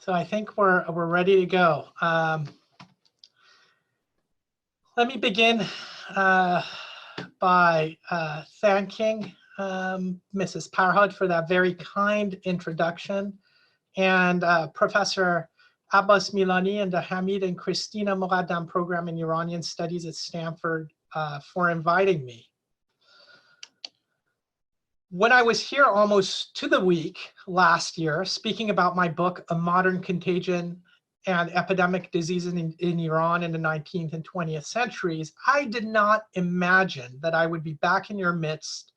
So I think we're ready to go. Let me begin by thanking Mrs. Parhad for that very kind introduction, and Professor Abbas Milani and the Hamid and Christina Mogaddam program in Iranian Studies at Stanford for inviting me. When I was here almost to the week last year, speaking about my book, A Modern Contagion and Epidemic Diseases in Iran in the 19th and 20th centuries, I did not imagine that I would be back in your midst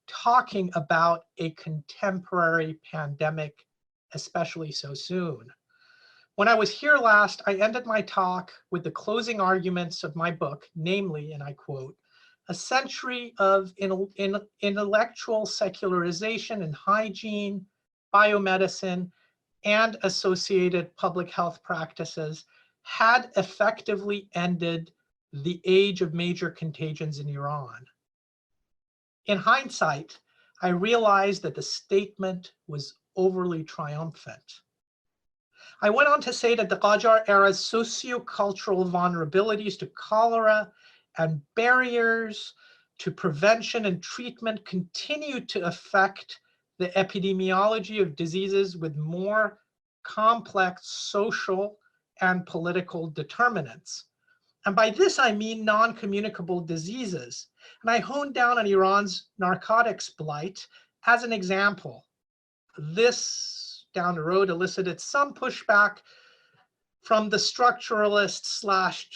talking about a contemporary pandemic, especially so soon. When I was here last, I ended my talk with the closing arguments of my book, namely, and I quote, "A century of intellectual secularization in hygiene, biomedicine, and associated public health practices had effectively ended the age of major contagions in Iran." In hindsight, I realized that the statement was overly triumphant. I went on to say that the Qajar era's socio-cultural vulnerabilities to cholera and barriers to prevention and treatment continue to affect the epidemiology of diseases with more complex social and political determinants. And by this, I mean non-communicable diseases. And I honed down on Iran's narcotics blight as an example. This, down the road, elicited some pushback from the structuralist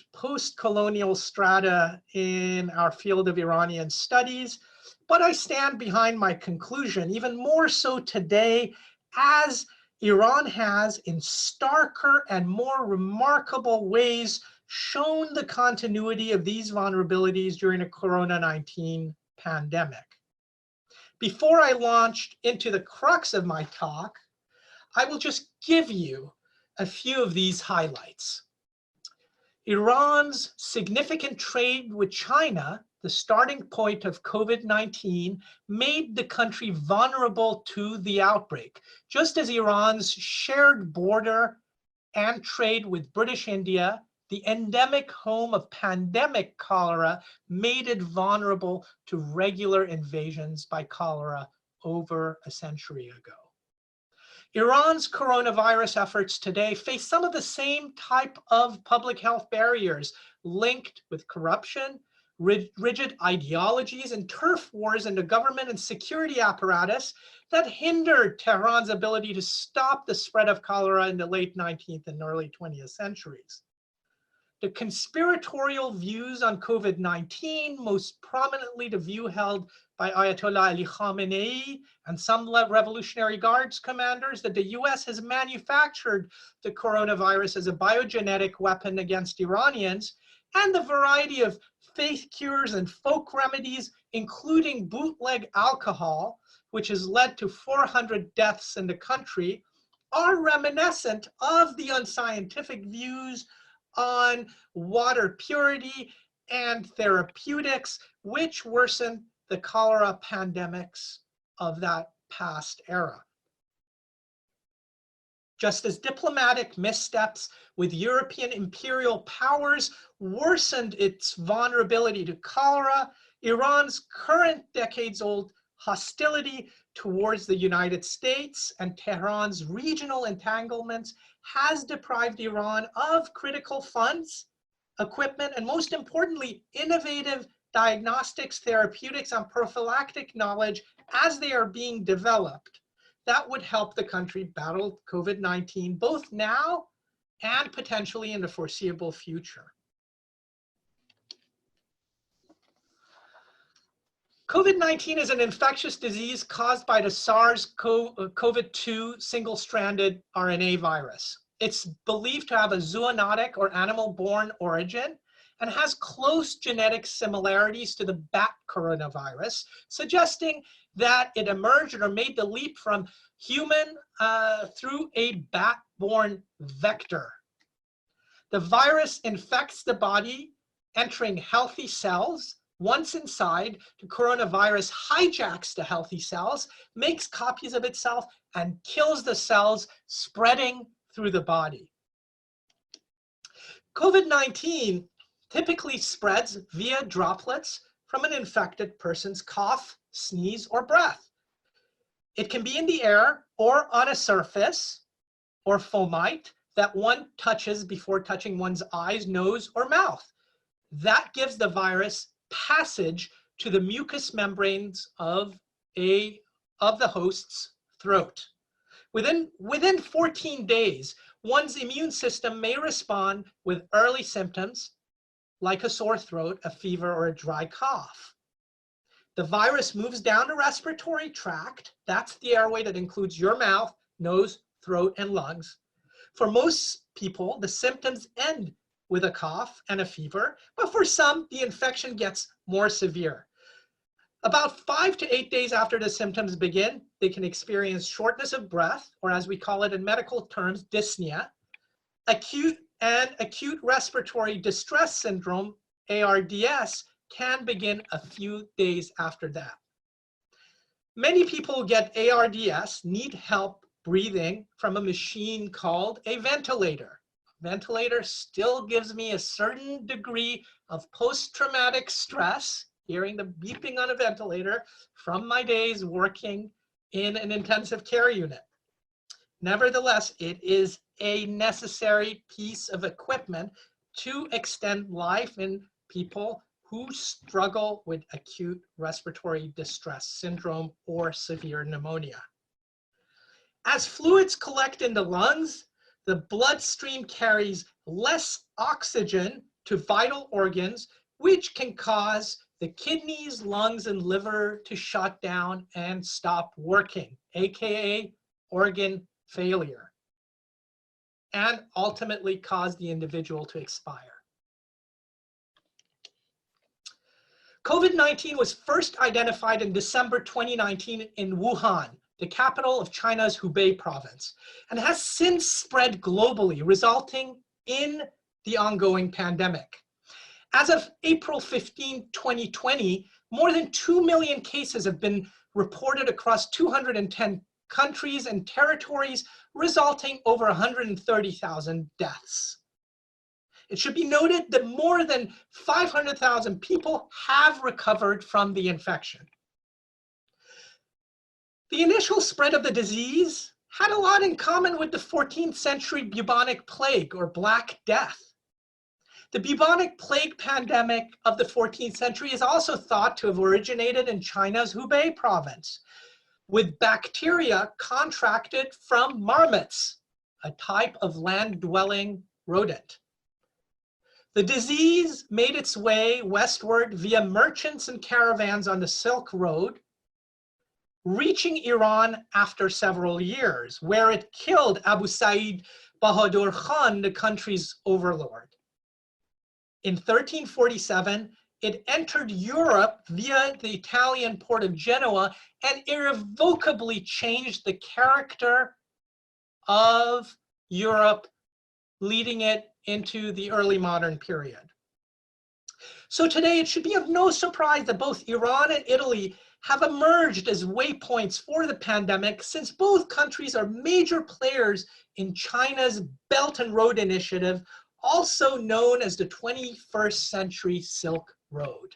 / post-colonial strata in our field of Iranian studies, but I stand behind my conclusion, even more so today, as Iran has, in starker and more remarkable ways, shown the continuity of these vulnerabilities during the COVID-19 pandemic. Before I launch into the crux of my talk, I will just give you a few of these highlights. Iran's significant trade with China, the starting point of COVID-19, made the country vulnerable to the outbreak, just as Iran's shared border and trade with British India, the endemic home of pandemic cholera, made it vulnerable to regular invasions by cholera over a century ago. Iran's coronavirus efforts today face some of the same type of public health barriers linked with corruption, rigid ideologies, and turf wars in the government and security apparatus that hindered Tehran's ability to stop the spread of cholera in the late 19th and early 20th centuries. The conspiratorial views on COVID-19, most prominently the view held by Ayatollah Ali Khamenei and some Revolutionary Guards commanders that the US has manufactured the coronavirus as a biogenetic weapon against Iranians, and the variety of faith cures and folk remedies, including bootleg alcohol, which has led to 400 deaths in the country, are reminiscent of the unscientific views on water purity and therapeutics, which worsened the cholera pandemics of that past era. Just as diplomatic missteps with European imperial powers worsened its vulnerability to cholera, Iran's current decades-old hostility towards the United States and Tehran's regional entanglements has deprived Iran of critical funds, equipment, and most importantly, innovative diagnostics, therapeutics, and prophylactic knowledge as they are being developed that would help the country battle COVID-19 both now and potentially in the foreseeable future. COVID-19 is an infectious disease caused by the SARS-CoV-2 single-stranded RNA virus. It's believed to have a zoonotic or animal-borne origin and has close genetic similarities to the bat coronavirus, suggesting that it emerged or made the leap from human through a bat-borne vector. The virus infects the body, entering healthy cells. Once inside, the coronavirus hijacks the healthy cells, makes copies of itself, and kills the cells, spreading through the body. COVID-19 typically spreads via droplets from an infected person's cough, sneeze, or breath. It can be in the air or on a surface or fomite that one touches before touching one's eyes, nose, or mouth. That gives the virus passage to the mucous membranes of the host's throat. Within 14 days, one's immune system may respond with early symptoms like a sore throat, a fever, or a dry cough. The virus moves down the respiratory tract. That's the airway that includes your mouth, nose, throat, and lungs. For most people, the symptoms end with a cough and a fever, but for some, the infection gets more severe. About 5 to 8 days after the symptoms begin, they can experience shortness of breath, or as we call it in medical terms, dyspnea. Acute respiratory distress syndrome, ARDS, can begin a few days after that. Many people who get ARDS need help breathing from a machine called a ventilator. Ventilator still gives me a certain degree of post-traumatic stress, hearing the beeping on a ventilator from my days working in an intensive care unit. Nevertheless, it is a necessary piece of equipment to extend life in people who struggle with acute respiratory distress syndrome or severe pneumonia. As fluids collect in the lungs, the bloodstream carries less oxygen to vital organs, which can cause the kidneys, lungs, and liver to shut down and stop working, aka organ failure, and ultimately cause the individual to expire. COVID-19 was first identified in December 2019 in Wuhan, the capital of China's Hubei province, and has since spread globally, resulting in the ongoing pandemic. As of April 15, 2020, more than 2 million cases have been reported across 210 countries and territories, resulting over 130,000 deaths. It should be noted that more than 500,000 people have recovered from the infection. The initial spread of the disease had a lot in common with the 14th century bubonic plague or Black Death. The bubonic plague pandemic of the 14th century is also thought to have originated in China's Hubei province, with bacteria contracted from marmots, a type of land-dwelling rodent. The disease made its way westward via merchants and caravans on the Silk Road, reaching Iran after several years, where it killed Abu Sa'id Bahadur Khan, the country's overlord. In 1347, it entered Europe via the Italian port of Genoa and irrevocably changed the character of Europe, leading it into the early modern period. So today, it should be of no surprise that both Iran and Italy have emerged as waypoints for the pandemic, since both countries are major players in China's Belt and Road Initiative, also known as the 21st Century Silk Road.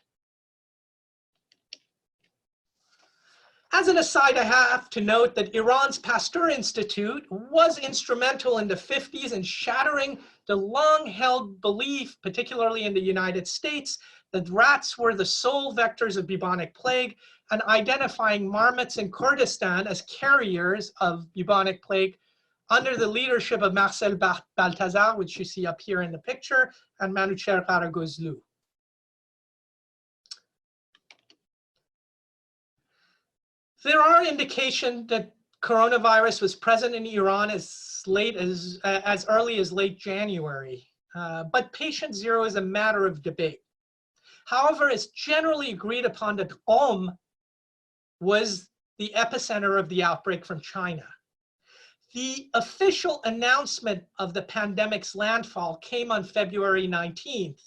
As an aside, I have to note that Iran's Pasteur Institute was instrumental in the 50s in shattering the long-held belief, particularly in the United States, that rats were the sole vectors of bubonic plague, and identifying marmots in Kurdistan as carriers of bubonic plague under the leadership of Marcel Balthazar, which you see up here in the picture, and Manucher Karagözlü. There are indications that coronavirus was present in Iran as early as late January, but patient zero is a matter of debate. However, it's generally agreed upon that Qom was the epicenter of the outbreak from China. The official announcement of the pandemic's landfall came on February 19th,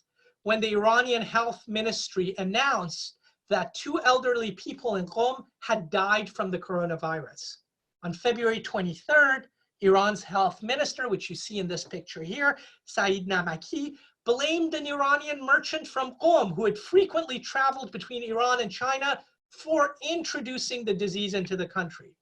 when the Iranian Health Ministry announced that 2 elderly people in Qom had died from the coronavirus. On February 23rd, Iran's health minister, which you see in this picture here, Saeed Namaki, blamed an Iranian merchant from Qom who had frequently traveled between Iran and China for introducing the disease into the country.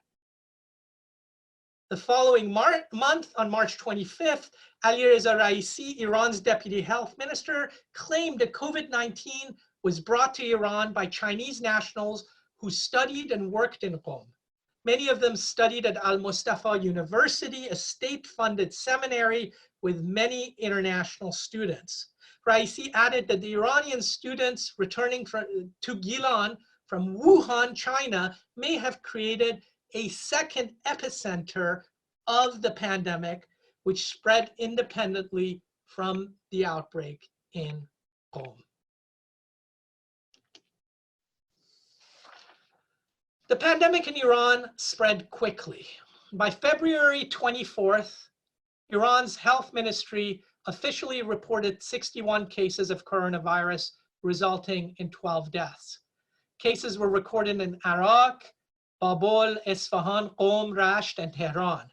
The following month, on March 25th, Alireza Raisi, Iran's deputy health minister, claimed that COVID-19 was brought to Iran by Chinese nationals who studied and worked in Qom. Many of them studied at Al-Mustafa University, a state-funded seminary with many international students. Raisi added that the Iranian students returning to Gilan from Wuhan, China, may have created a second epicenter of the pandemic, which spread independently from the outbreak in Qom. The pandemic in Iran spread quickly. By February 24th, Iran's health ministry officially reported 61 cases of coronavirus, resulting in 12 deaths. Cases were recorded in Iraq, Babol, Isfahan, Qom, Rasht, and Tehran.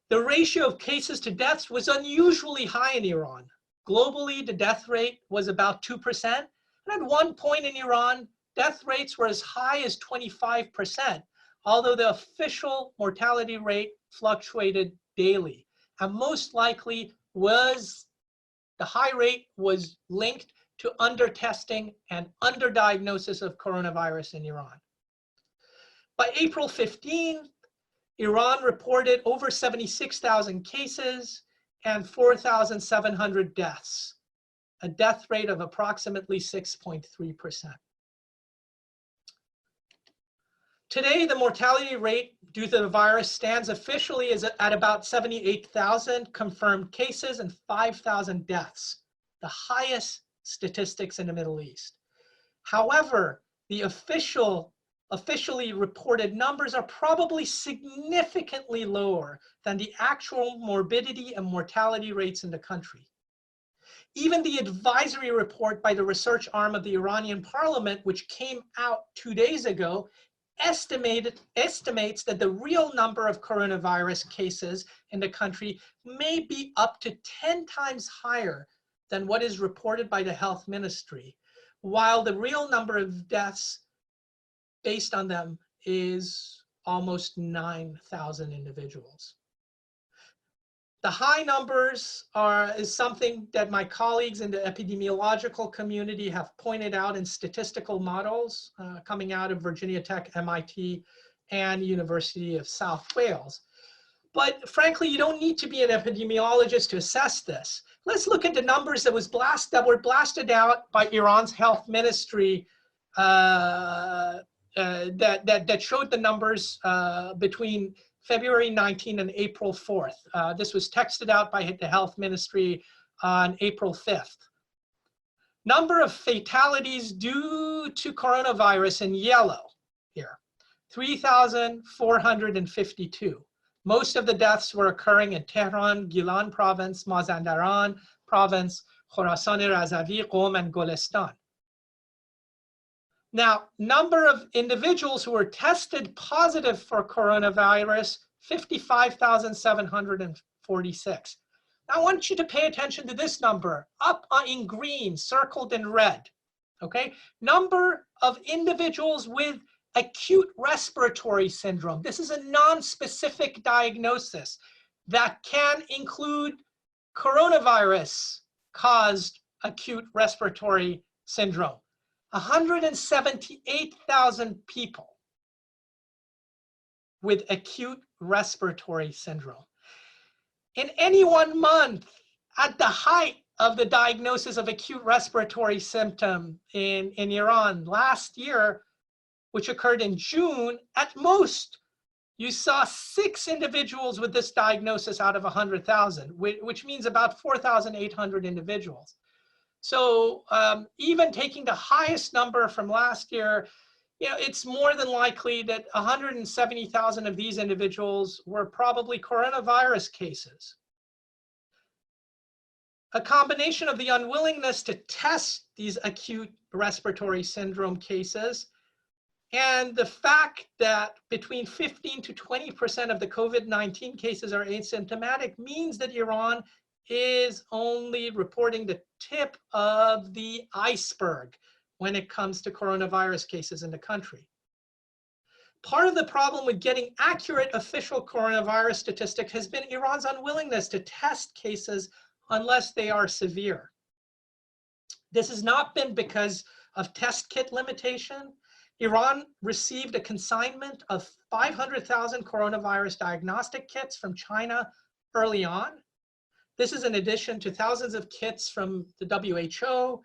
The ratio of cases to deaths was unusually high in Iran. Globally, the death rate was about 2%. And at one point in Iran, death rates were as high as 25%, although the official mortality rate fluctuated daily. And most likely the high rate was linked to undertesting and underdiagnosis of coronavirus in Iran. By April 15, Iran reported over 76,000 cases and 4,700 deaths, a death rate of approximately 6.3%. Today, the mortality rate due to the virus stands officially at about 78,000 confirmed cases and 5,000 deaths, the highest statistics in the Middle East. However, the officially reported numbers are probably significantly lower than the actual morbidity and mortality rates in the country. Even the advisory report by the research arm of the Iranian parliament, which came out 2 days ago, estimates that the real number of coronavirus cases in the country may be up to 10 times higher than what is reported by the health ministry, while the real number of deaths based on them is almost 9,000 individuals. The high numbers is something that my colleagues in the epidemiological community have pointed out in statistical models coming out of Virginia Tech, MIT, and University of South Wales. But frankly, you don't need to be an epidemiologist to assess this. Let's look at the numbers that were blasted out by Iran's health ministry that showed the numbers between February 19 and April 4th. This was texted out by the health ministry on April 5th. Number of fatalities due to coronavirus in yellow here, 3,452. Most of the deaths were occurring in Tehran, Gilan province, Mazandaran province, Khorasan Razavi, Qom, and Golestan. Now, number of individuals who were tested positive for coronavirus, 55,746. Now, I want you to pay attention to this number, up in green, circled in red, okay? Number of individuals with acute respiratory syndrome. This is a non-specific diagnosis that can include coronavirus-caused acute respiratory syndrome. 178,000 people with acute respiratory syndrome. In any 1 month, at the height of the diagnosis of acute respiratory symptom in Iran last year, which occurred in June, at most, you saw 6 individuals with this diagnosis out of 100,000, which means about 4,800 individuals. So even taking the highest number from last year, it's more than likely that 170,000 of these individuals were probably coronavirus cases. A combination of the unwillingness to test these acute respiratory syndrome cases And the fact that between 15 to 20% of the COVID-19 cases are asymptomatic means that Iran is only reporting the tip of the iceberg when it comes to coronavirus cases in the country. Part of the problem with getting accurate official coronavirus statistics has been Iran's unwillingness to test cases unless they are severe. This has not been because of test kit limitation. Iran received a consignment of 500,000 coronavirus diagnostic kits from China early on. This is in addition to thousands of kits from the WHO.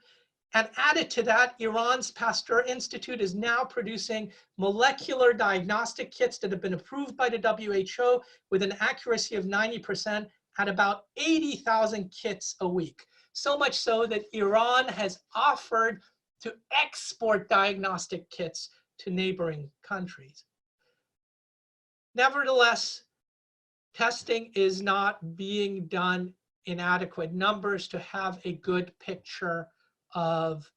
And added to that, Iran's Pasteur Institute is now producing molecular diagnostic kits that have been approved by the WHO with an accuracy of 90% at about 80,000 kits a week. So much so that Iran has offered to export diagnostic kits to neighboring countries. Nevertheless, testing is not being done in adequate numbers to have a good picture of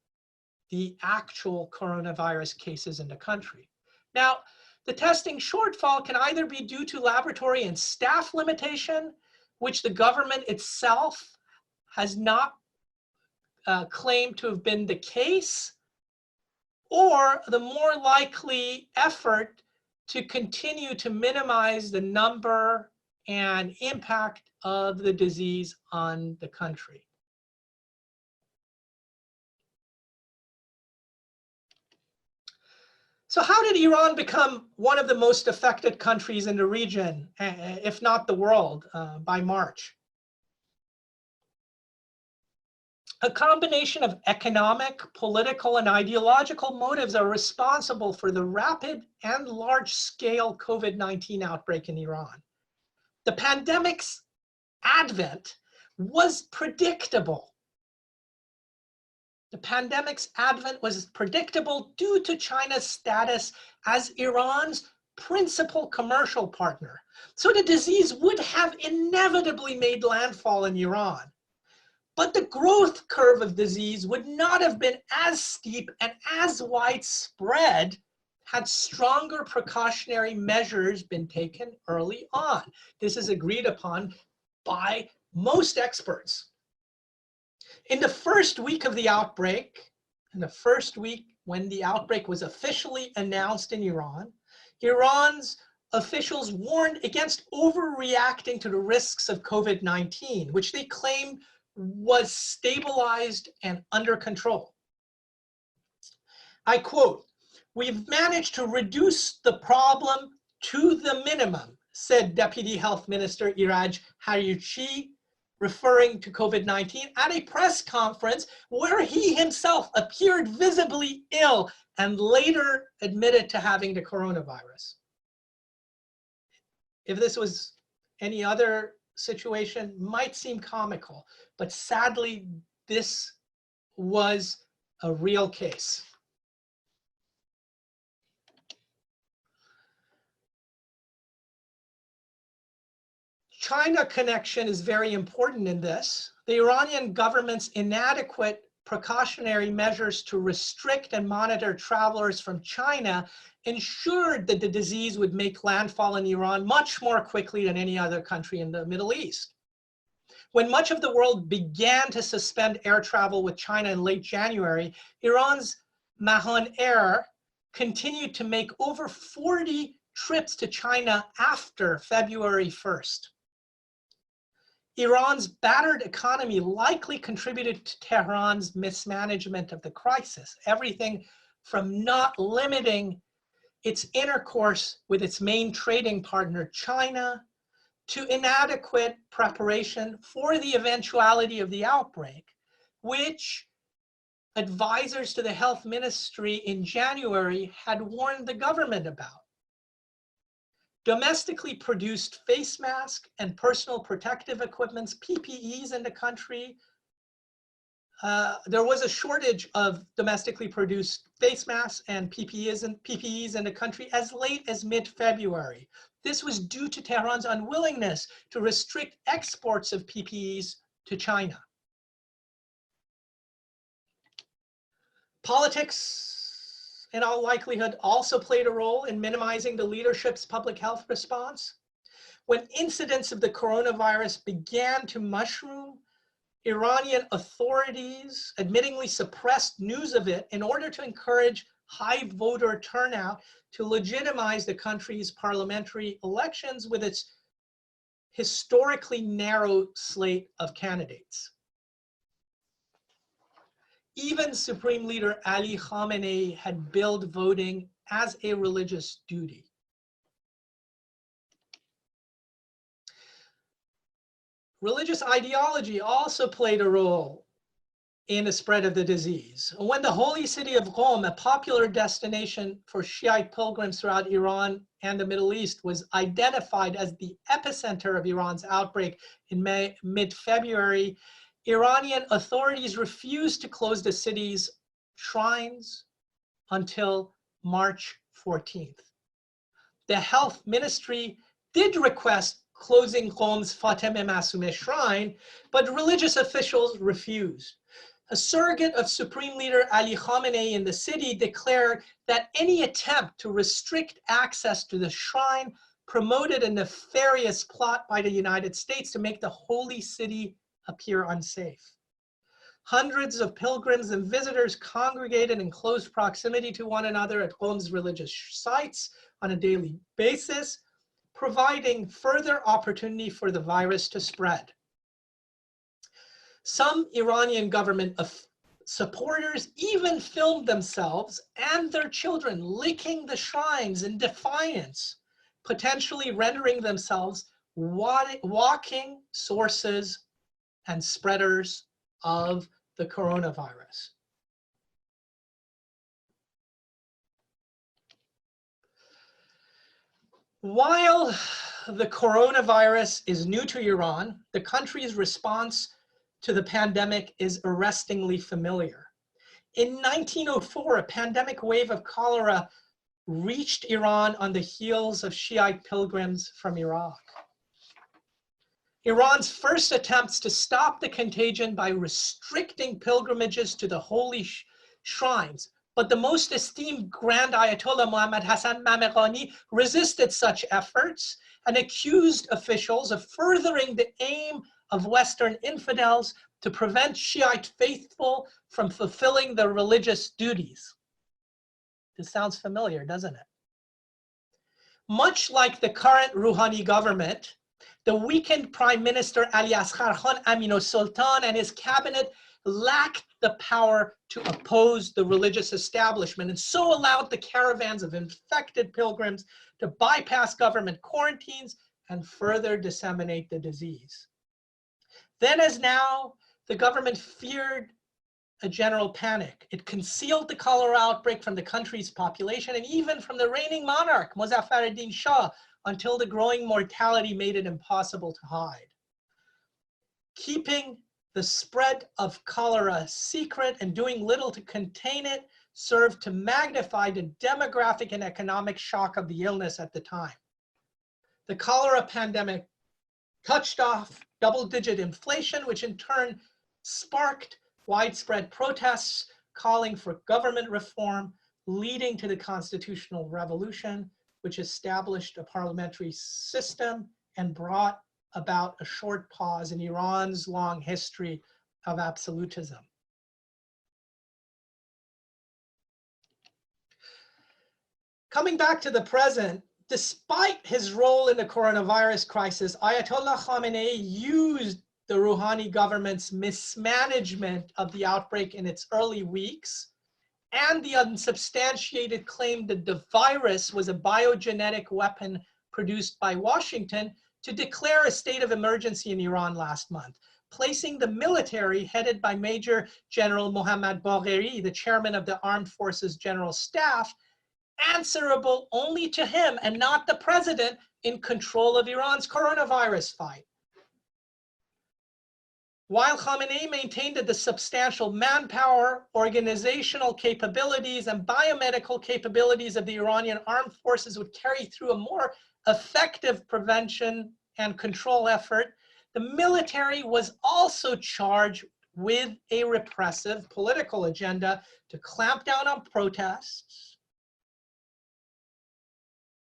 the actual coronavirus cases in the country. Now, the testing shortfall can either be due to laboratory and staff limitation, which the government itself has not claimed to have been the case, or the more likely effort to continue to minimize the number and impact of the disease on the country. So how did Iran become one of the most affected countries in the region, if not the world, by March? A combination of economic, political, and ideological motives are responsible for the rapid and large-scale COVID-19 outbreak in Iran. The pandemic's advent was predictable. The pandemic's advent was predictable due to China's status as Iran's principal commercial partner. So the disease would have inevitably made landfall in Iran. But the growth curve of disease would not have been as steep and as widespread had stronger precautionary measures been taken early on. This is agreed upon by most experts. In the first week of the outbreak, in the first week when the outbreak was officially announced in Iran, Iran's officials warned against overreacting to the risks of COVID-19, which they claimed was stabilized and under control. I quote, "We've managed to reduce the problem to the minimum," said Deputy Health Minister Iraj Hariuchi, referring to COVID-19 at a press conference where he himself appeared visibly ill and later admitted to having the coronavirus. If this was any other situation, might seem comical, but sadly, this was a real case. China connection is very important in this. The Iranian government's inadequate precautionary measures to restrict and monitor travelers from China ensured that the disease would make landfall in Iran much more quickly than any other country in the Middle East. When much of the world began to suspend air travel with China in late January, Iran's Mahan Air continued to make over 40 trips to China after February 1st. Iran's battered economy likely contributed to Tehran's mismanagement of the crisis, everything from not limiting its intercourse with its main trading partner, China, to inadequate preparation for the eventuality of the outbreak, which advisors to the health ministry in January had warned the government about. Domestically produced face masks and personal protective equipments, PPEs in the country. There was a shortage of domestically produced face masks and PPEs in the country as late as mid-February. This was due to Tehran's unwillingness to restrict exports of PPEs to China. Politics in all likelihood, also played a role in minimizing the leadership's public health response. When incidents of the coronavirus began to mushroom, Iranian authorities admittingly suppressed news of it in order to encourage high voter turnout to legitimize the country's parliamentary elections with its historically narrow slate of candidates. Even Supreme Leader Ali Khamenei had billed voting as a religious duty. Religious ideology also played a role in the spread of the disease. When the holy city of Qom, a popular destination for Shiite pilgrims throughout Iran and the Middle East, was identified as the epicenter of Iran's outbreak in mid-February, Iranian authorities refused to close the city's shrines until March 14th. The health ministry did request closing Qom's Fatemeh Masumeh shrine, but religious officials refused. A surrogate of Supreme Leader Ali Khamenei in the city declared that any attempt to restrict access to the shrine promoted a nefarious plot by the United States to make the holy city appear unsafe. Hundreds of pilgrims and visitors congregated in close proximity to one another at Qom's religious sites on a daily basis, providing further opportunity for the virus to spread. Some Iranian government supporters even filmed themselves and their children licking the shrines in defiance, potentially rendering themselves walking sources and spreaders of the coronavirus. While the coronavirus is new to Iran, the country's response to the pandemic is arrestingly familiar. In 1904, a pandemic wave of cholera reached Iran on the heels of Shiite pilgrims from Iraq. Iran's first attempts to stop the contagion by restricting pilgrimages to the holy shrines, but the most esteemed Grand Ayatollah Mohammad Hassan Mamaqani resisted such efforts and accused officials of furthering the aim of Western infidels to prevent Shiite faithful from fulfilling their religious duties. This sounds familiar, doesn't it? Much like the current Rouhani government, the weakened Prime Minister Ali Asghar Khan Amino Sultan and his cabinet lacked the power to oppose the religious establishment and so allowed the caravans of infected pilgrims to bypass government quarantines and further disseminate the disease. Then as now, the government feared a general panic. It concealed the cholera outbreak from the country's population and even from the reigning monarch, Mozaffar ad-Din Shah, until the growing mortality made it impossible to hide. Keeping the spread of cholera secret and doing little to contain it served to magnify the demographic and economic shock of the illness at the time. The cholera pandemic touched off double-digit inflation, which in turn sparked widespread protests calling for government reform, leading to the constitutional revolution, which established a parliamentary system and brought about a short pause in Iran's long history of absolutism. Coming back to the present, despite his role in the coronavirus crisis, Ayatollah Khamenei used the Rouhani government's mismanagement of the outbreak in its early weeks and the unsubstantiated claim that the virus was a biogenetic weapon produced by Washington to declare a state of emergency in Iran last month, placing the military headed by Major General Mohammad Bagheri, the chairman of the Armed Forces General Staff, answerable only to him and not the president in control of Iran's coronavirus fight. While Khamenei maintained that the substantial manpower, organizational capabilities, and biomedical capabilities of the Iranian armed forces would carry through a more effective prevention and control effort, the military was also charged with a repressive political agenda to clamp down on protests,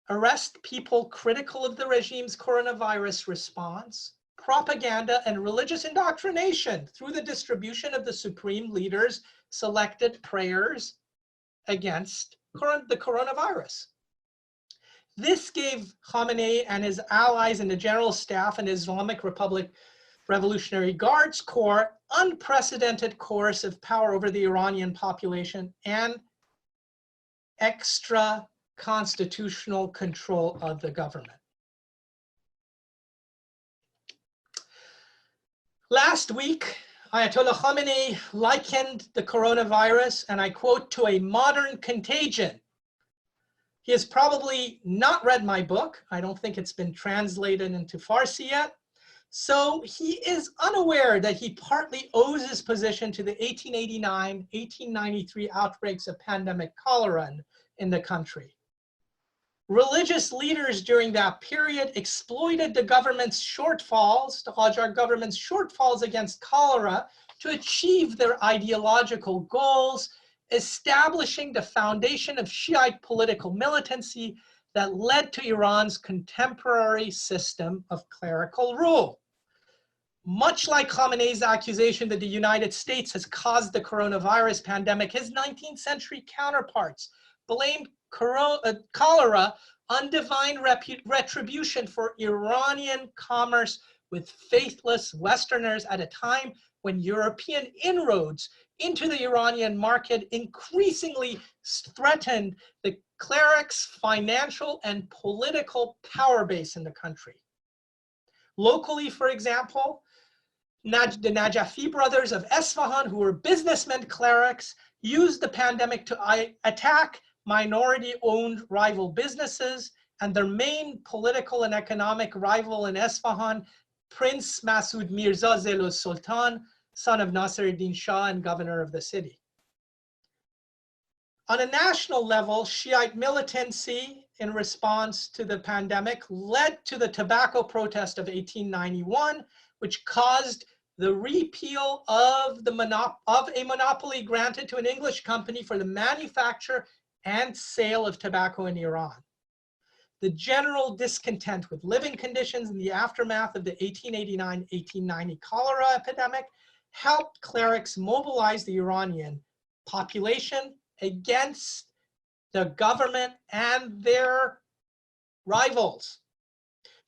arrest people critical of the regime's coronavirus response, propaganda, and religious indoctrination through the distribution of the supreme leader's selected prayers against the coronavirus. This gave Khamenei and his allies in the General Staff and Islamic Republic Revolutionary Guards Corps unprecedented coercive power over the Iranian population and extra constitutional control of the government. Last week, Ayatollah Khamenei likened the coronavirus, and I quote, to a modern contagion. He has probably not read my book. I don't think it's been translated into Farsi yet. So he is unaware that he partly owes his position to the 1889-1893 outbreaks of pandemic cholera in the country. Religious leaders during that period exploited the government's shortfalls, the Qajar government's shortfalls against cholera, to achieve their ideological goals, establishing the foundation of Shiite political militancy that led to Iran's contemporary system of clerical rule. Much like Khamenei's accusation that the United States has caused the coronavirus pandemic, his 19th century counterparts blamed cholera on divine retribution for Iranian commerce with faithless Westerners at a time when European inroads into the Iranian market increasingly threatened the clerics' financial and political power base in the country. Locally, for example, the Najafi brothers of Esfahan, who were businessmen clerics, used the pandemic to attack minority-owned rival businesses, and their main political and economic rival in Esfahan, Prince Masoud Mirza Zelo Sultan, son of Nasiruddin Shah and governor of the city. On a national level, Shiite militancy in response to the pandemic led to the tobacco protest of 1891, which caused the repeal of a monopoly granted to an English company for the manufacture and sale of tobacco in Iran. The general discontent with living conditions in the aftermath of the 1889-1890 cholera epidemic helped clerics mobilize the Iranian population against the government and their rivals.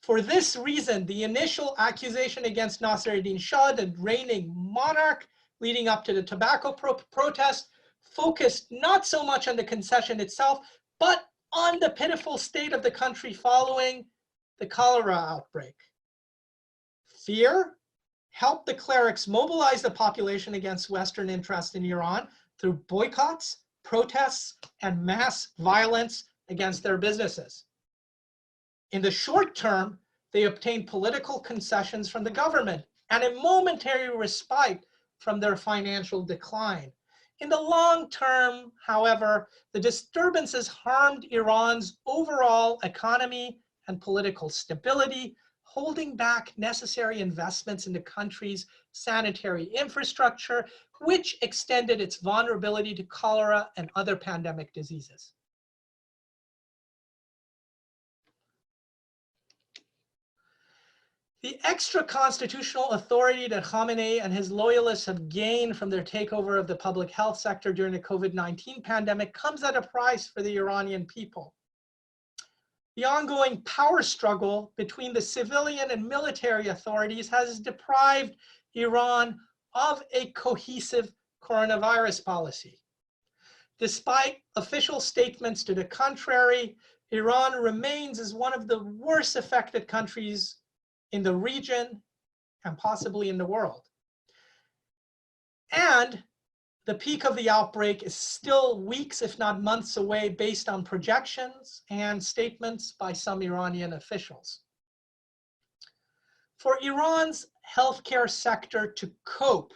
For this reason, the initial accusation against Nasiruddin Shah, the reigning monarch, leading up to the tobacco protest, focused not so much on the concession itself, but on the pitiful state of the country following the cholera outbreak. Fear helped the clerics mobilize the population against Western interest in Iran through boycotts, protests, and mass violence against their businesses. In the short term, they obtained political concessions from the government and a momentary respite from their financial decline. In the long term, however, the disturbances harmed Iran's overall economy and political stability, holding back necessary investments in the country's sanitary infrastructure, which extended its vulnerability to cholera and other pandemic diseases. The extra constitutional authority that Khamenei and his loyalists have gained from their takeover of the public health sector during the COVID-19 pandemic comes at a price for the Iranian people. The ongoing power struggle between the civilian and military authorities has deprived Iran of a cohesive coronavirus policy. Despite official statements to the contrary, Iran remains as one of the worst affected countries in the region and possibly in the world. And the peak of the outbreak is still weeks, if not months away, based on projections and statements by some Iranian officials. For Iran's healthcare sector to cope,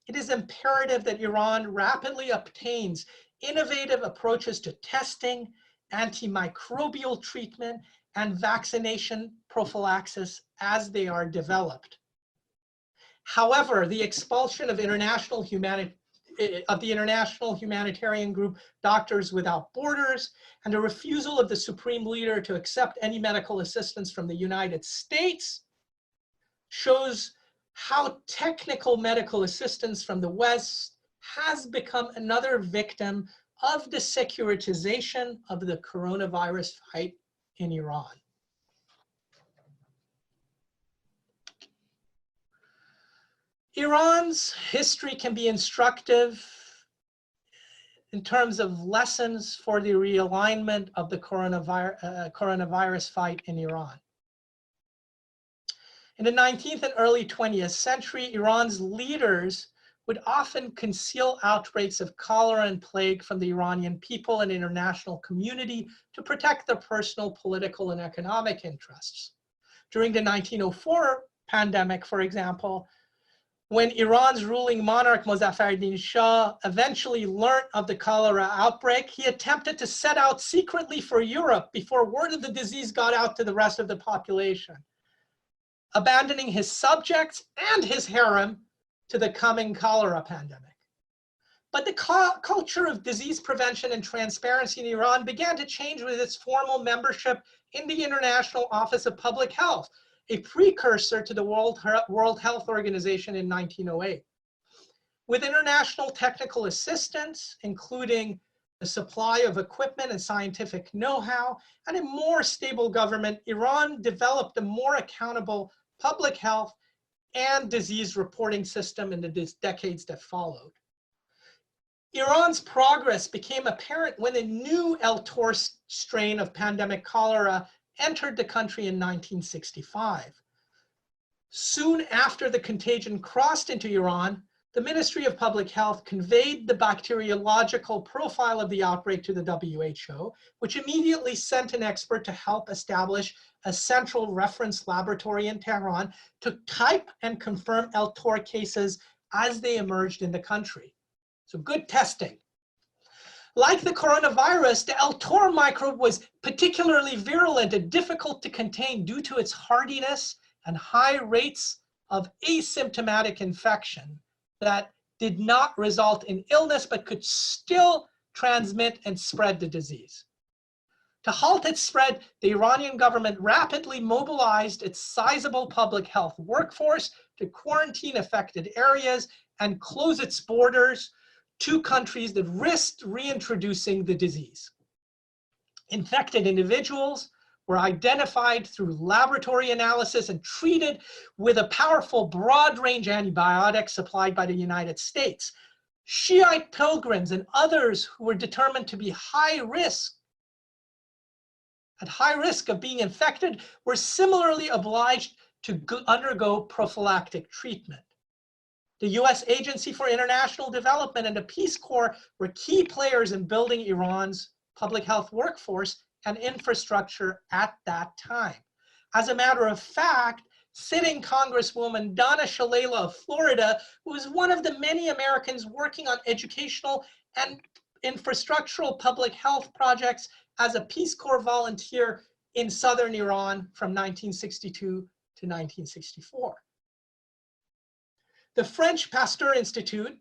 it is imperative that Iran rapidly obtains innovative approaches to testing, antimicrobial treatment, and vaccination prophylaxis as they are developed. However, the expulsion of international of the international humanitarian group Doctors Without Borders, and a refusal of the supreme leader to accept any medical assistance from the United States shows how technical medical assistance from the West has become another victim of the securitization of the coronavirus fight in Iran. Iran's history can be instructive in terms of lessons for the realignment of the coronavirus fight in Iran. In the 19th and early 20th century, Iran's leaders would often conceal outbreaks of cholera and plague from the Iranian people and international community to protect their personal, political, and economic interests. During the 1904 pandemic, for example, when Iran's ruling monarch Mozaffar Shah eventually learned of the cholera outbreak, he attempted to set out secretly for Europe before word of the disease got out to the rest of the population, abandoning his subjects and his harem to the coming cholera pandemic. But the culture of disease prevention and transparency in Iran began to change with its formal membership in the International Office of Public Health, a precursor to the World Health Organization in 1908. With international technical assistance, including the supply of equipment and scientific know-how, and a more stable government, Iran developed a more accountable public health and disease reporting system in the decades that followed. Iran's progress became apparent when a new L-Tor strain of pandemic cholera entered the country in 1965. Soon after the contagion crossed into Iran, the Ministry of Public Health conveyed the bacteriological profile of the outbreak to the WHO, which immediately sent an expert to help establish a central reference laboratory in Tehran to type and confirm L-Tor cases as they emerged in the country. So good testing. Like the coronavirus, the L-Tor microbe was particularly virulent and difficult to contain due to its hardiness and high rates of asymptomatic infection that did not result in illness but could still transmit and spread the disease. To halt its spread, the Iranian government rapidly mobilized its sizable public health workforce to quarantine affected areas and close its borders to countries that risked reintroducing the disease. Infected individuals were identified through laboratory analysis and treated with a powerful broad-range antibiotic supplied by the United States. Shiite pilgrims and others who were determined to be at high risk of being infected were similarly obliged to undergo prophylactic treatment. The US Agency for International Development and the Peace Corps were key players in building Iran's public health workforce and infrastructure at that time. As a matter of fact, sitting Congresswoman Donna Shalala of Florida, who was one of the many Americans working on educational and infrastructural public health projects as a Peace Corps volunteer in southern Iran from 1962 to 1964. The French Pasteur Institute,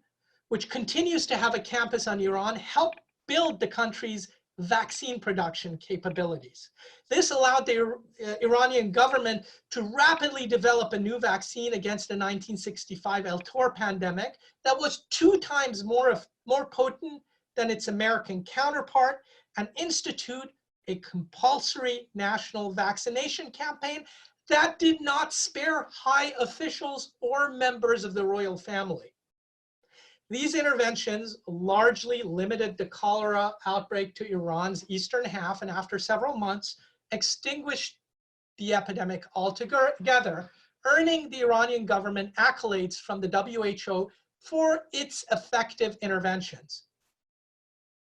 which continues to have a campus on Iran, helped build the country's vaccine production capabilities. This allowed the Iranian government to rapidly develop a new vaccine against the 1965 L-Tor pandemic that was 2 times more potent than its American counterpart, and institute a compulsory national vaccination campaign that did not spare high officials or members of the royal family. These interventions largely limited the cholera outbreak to Iran's eastern half, and after several months, extinguished the epidemic altogether, earning the Iranian government accolades from the WHO for its effective interventions.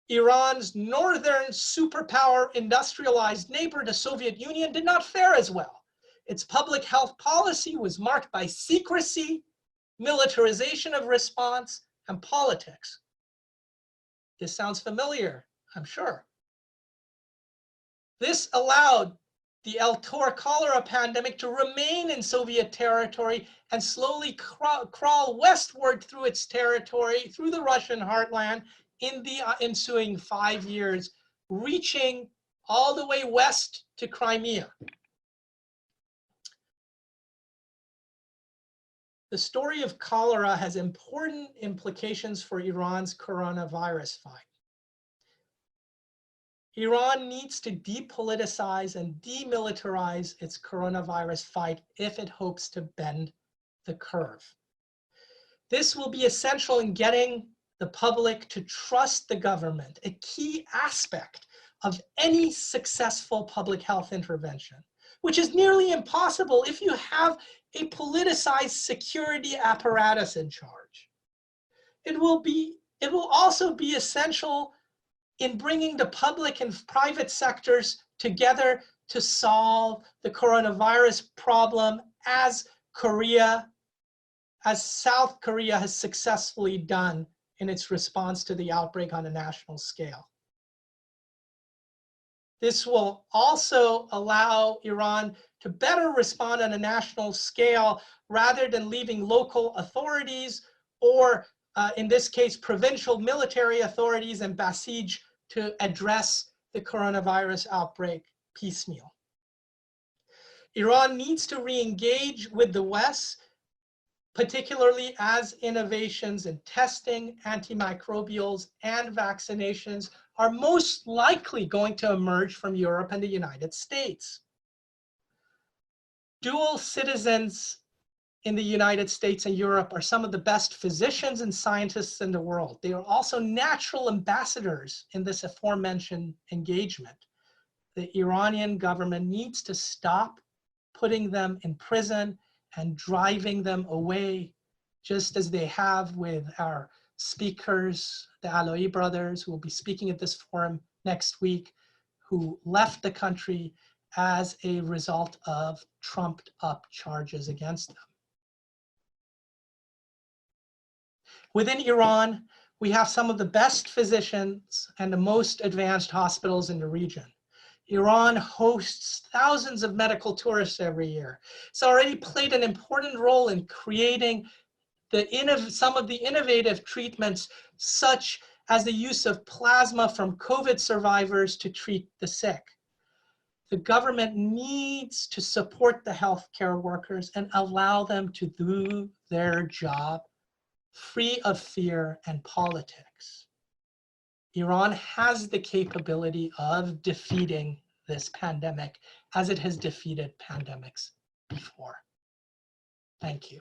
Iran's northern superpower industrialized neighbor, the Soviet Union, did not fare as well. Its public health policy was marked by secrecy, militarization of response, and politics. This sounds familiar, I'm sure. This allowed the El Tor cholera pandemic to remain in Soviet territory and slowly crawl westward through its territory, through the Russian heartland in the ensuing 5 years, reaching all the way west to Crimea. The story of cholera has important implications for Iran's coronavirus fight. Iran needs to depoliticize and demilitarize its coronavirus fight if it hopes to bend the curve. This will be essential in getting the public to trust the government, a key aspect of any successful public health intervention, which is nearly impossible if you have a politicized security apparatus in charge. It will also be essential in bringing the public and private sectors together to solve the coronavirus problem as South Korea has successfully done in its response to the outbreak on a national scale. This will also allow Iran to better respond on a national scale rather than leaving local authorities or in this case, provincial military authorities and Basij to address the coronavirus outbreak piecemeal. Iran needs to re-engage with the West, particularly as innovations in testing, antimicrobials, and vaccinations are most likely going to emerge from Europe and the United States. Dual citizens in the United States and Europe are some of the best physicians and scientists in the world. They are also natural ambassadors in this aforementioned engagement. The Iranian government needs to stop putting them in prison and driving them away, just as they have with our speakers, the Aloi brothers, who will be speaking at this forum next week, who left the country as a result of trumped up charges against them. Within Iran, we have some of the best physicians and the most advanced hospitals in the region. Iran hosts thousands of medical tourists every year. It's already played an important role in creating some of the innovative treatments, such as the use of plasma from COVID survivors to treat the sick. The government needs to support the healthcare workers and allow them to do their job free of fear and politics. Iran has the capability of defeating this pandemic as it has defeated pandemics before. Thank you.